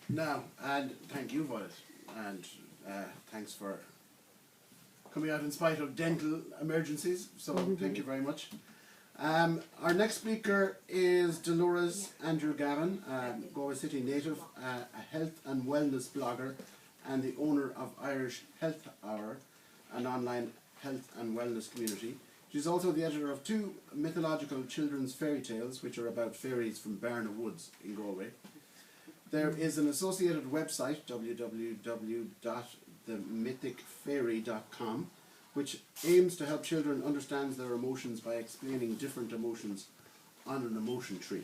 Now, and thank you, Violet, and thanks for coming out in spite of dental emergencies, so thank you very much. Our next speaker is Dolores Andrew Gavin, Galway City native, a health and wellness blogger and the owner of Irish Health Hour, an online health and wellness community. She's also the editor of 2 mythological children's fairy tales, which are about fairies from Byrne Woods in Galway. There is an associated website, www.themythicfairy.com, which aims to help children understand their emotions by explaining different emotions on an emotion tree.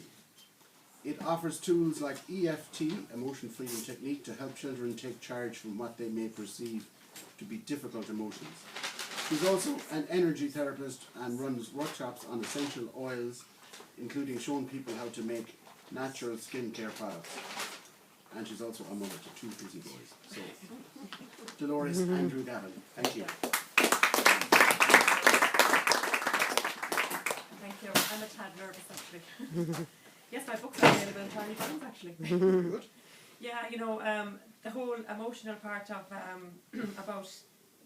It offers tools like EFT, Emotion Freedom Technique, to help children take charge from what they may perceive to be difficult emotions. She's also an energy therapist and runs workshops on essential oils, including showing people how to make natural skincare products. And she's also a mother to 2 busy boys. So, Dolores Andrew Gavin, thank you. Thank you. I'm a tad nervous actually. Yes, my books are available in tiny volumes actually. Good. Yeah, you know, the whole emotional part of about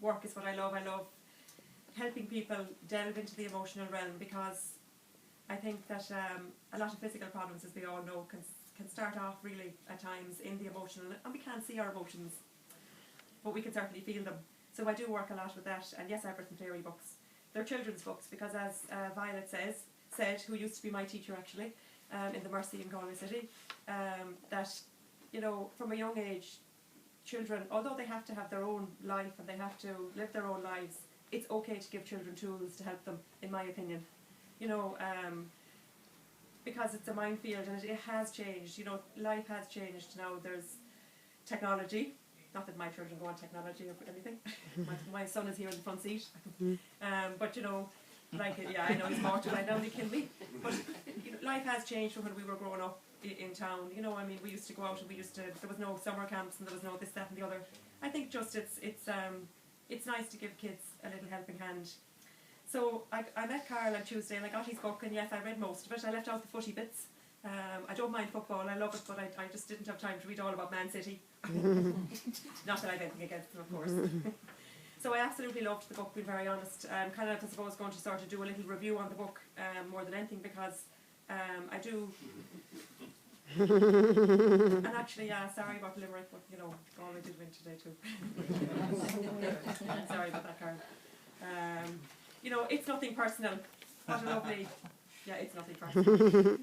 work is what I love. I love helping people delve into the emotional realm, because I think that a lot of physical problems, as we all know, can start off really at times in the emotional, and we can't see our emotions, but we can certainly feel them. So I do work a lot with that, and yes, I've written fairy books. They're children's books because, as Violet said, who used to be my teacher actually, in the Mercy in Galway City, that, you know, from a young age, children, although they have to have their own life and they have to live their own lives, it's okay to give children tools to help them, in my opinion. You know, because it's a minefield and it has changed. You know, life has changed now. There's technology. Not that my children go on technology or anything. my son is here in the front seat. But you know, like, yeah, I know he's marked right now, he killed me. But you know, life has changed from when we were growing up in town. You know, I mean, we used to go out and there was no summer camps and there was no this, that and the other. I think just it's nice to give kids a little helping hand. So I met Carl on Tuesday and I got his book, and yes, I read most of it. I left out the footy bits. I don't mind football, I love it, but I just didn't have time to read all about Man City. Not that I have anything against them, of course. So I absolutely loved the book, being very honest. Kind of, I suppose, going to sort of do a little review on the book more than anything, because I do... And actually, sorry about Limerick, but you know, Galway did win today too. Sorry about that, Carl. You know, it's nothing personal. What a lovely... Yeah, it's nothing personal.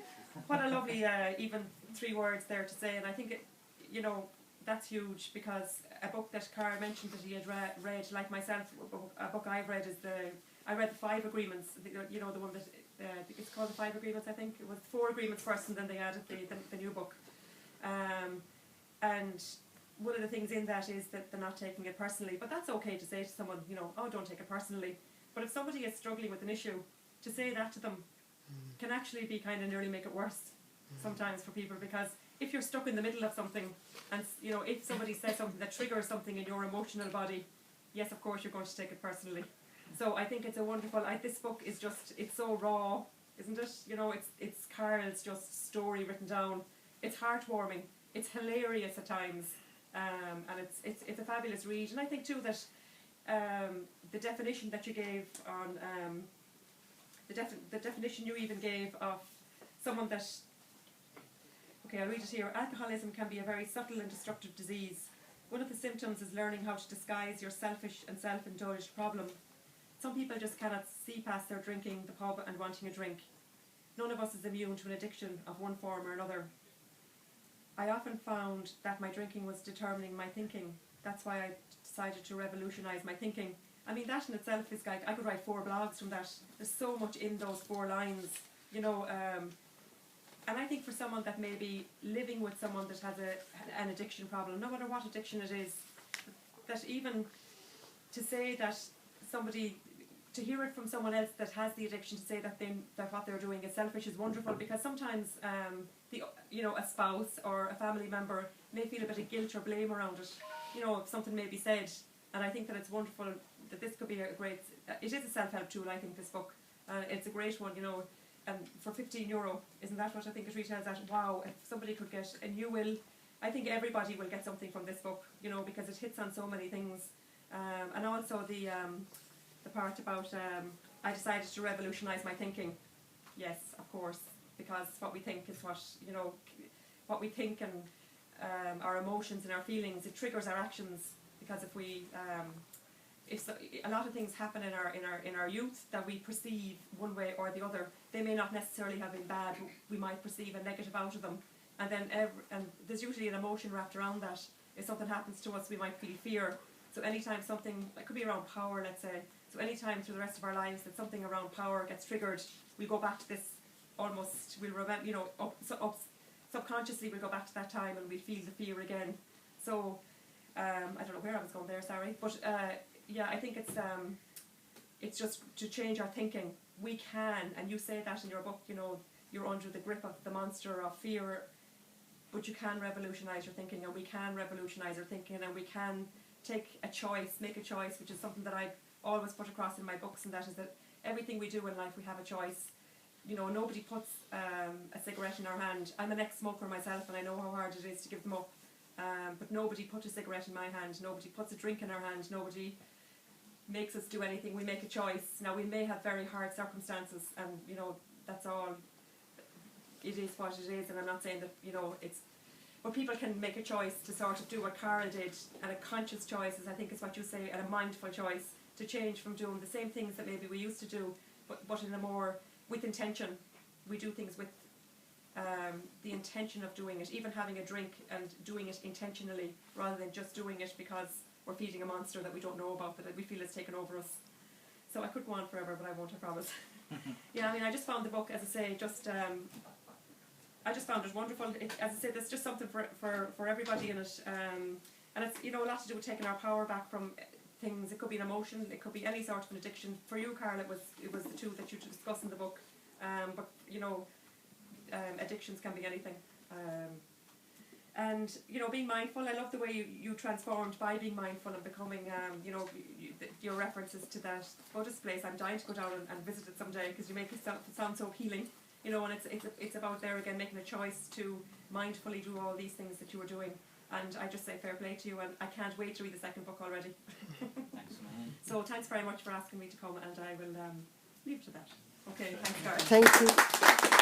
What a lovely, even 3 words there to say, and I think, you know, that's huge, because a book that Carl mentioned that he had read, like myself, a book I've read is I read the 5 agreements, you know, the one that, it's called the 5 agreements, I think. It was 4 agreements first, and then they added the new book. And one of the things in that is that they're not taking it personally, but that's okay to say to someone, you know, oh, don't take it personally. But if somebody is struggling with an issue, to say that to them can actually be kind of nearly make it worse sometimes for people, because if you're stuck in the middle of something, and you know, if somebody says something that triggers something in your emotional body, yes, of course you're going to take it personally. So I think it's a wonderful, this book is just, it's so raw, isn't it? You know, it's Carl's just story written down. It's heartwarming, it's hilarious at times, and it's a fabulous read. And I think too that the definition that you gave on the definition you even gave of someone that, okay, I'll read it here. Alcoholism can be a very subtle and destructive disease. One of the symptoms is learning how to disguise your selfish and self-indulged problem. Some people just cannot see past their drinking, the pub and wanting a drink. None of us is immune to an addiction of one form or another. I often found that my drinking was determining my thinking. That's why I decided to revolutionise my thinking. I mean, that in itself is like, I could write 4 blogs from that. There's so much in those 4 lines, you know. And I think for someone that may be living with someone that has an addiction problem, no matter what addiction it is, that even to say that somebody, to hear it from someone else that has the addiction, to say that what they're doing is selfish, is wonderful, because sometimes a spouse or a family member may feel a bit of guilt or blame around it. You know, if something may be said, and I think that it's wonderful that this could be a great. It is a self-help tool, I think, this book. It's a great one, you know. For €15, isn't that what I think it retails at? Wow, if somebody could get a new will, I think everybody will get something from this book, you know, because it hits on so many things. And also the part about I decided to revolutionise my thinking. Yes, of course, because what we think is what, you know, what we think, and our emotions and our feelings, it triggers our actions. Because if we a lot of things happen in our youth that we perceive one way or the other. They may not necessarily have been bad. We might perceive a negative out of them, and then and there's usually an emotion wrapped around that. If something happens to us, we might feel fear. So anytime something, it could be around power, let's say. So anytime through the rest of our lives that something around power gets triggered, we go back to this. Almost, we'll remember, you know, subconsciously we'll go back to that time and we'll feel the fear again. So I don't know where I was going there. Sorry, but. Yeah, I think it's just to change our thinking. We can, and you say that in your book, you know, you're under the grip of the monster of fear, but you can revolutionise your thinking, and we can revolutionise our thinking, and we can take a choice, make a choice, which is something that I always put across in my books, and that is that everything we do in life, we have a choice. You know, nobody puts a cigarette in our hand. I'm an ex-smoker myself, and I know how hard it is to give them up. But nobody put a cigarette in my hand. Nobody puts a drink in our hand. Nobody makes us do anything. We make a choice. Now, we may have very hard circumstances, and you know, that's all. It is what it is, and I'm not saying that, you know, it's. But people can make a choice to sort of do what Carl did, and a conscious choice, I think is what you say, and a mindful choice to change from doing the same things that maybe we used to do, but in a more with intention. We do things with the intention of doing it, even having a drink and doing it intentionally, rather than just doing it because we're feeding a monster that we don't know about, that we feel has taken over us. So I could go on forever, but I won't, I promise. Yeah, I mean, I just found the book, as I say, just I just found it wonderful. As I say, there's just something for everybody in it, and it's, you know, a lot to do with taking our power back from things. It could be an emotion, it could be any sort of an addiction. For you, Carl, it was the two that you discuss in the book, but you know. Addictions can be anything, and you know, being mindful. I love the way you transformed by being mindful and becoming, you know, your references to that Buddhist place. I'm dying to go down and visit it someday, because you make it sound so healing, you know. And it's about there again making a choice to mindfully do all these things that you were doing. And I just say fair play to you, and I can't wait to read the second book already. Thanks, man. So thanks very much for asking me to come, and I will leave it to that. Okay, thanks, Carl. Thank you.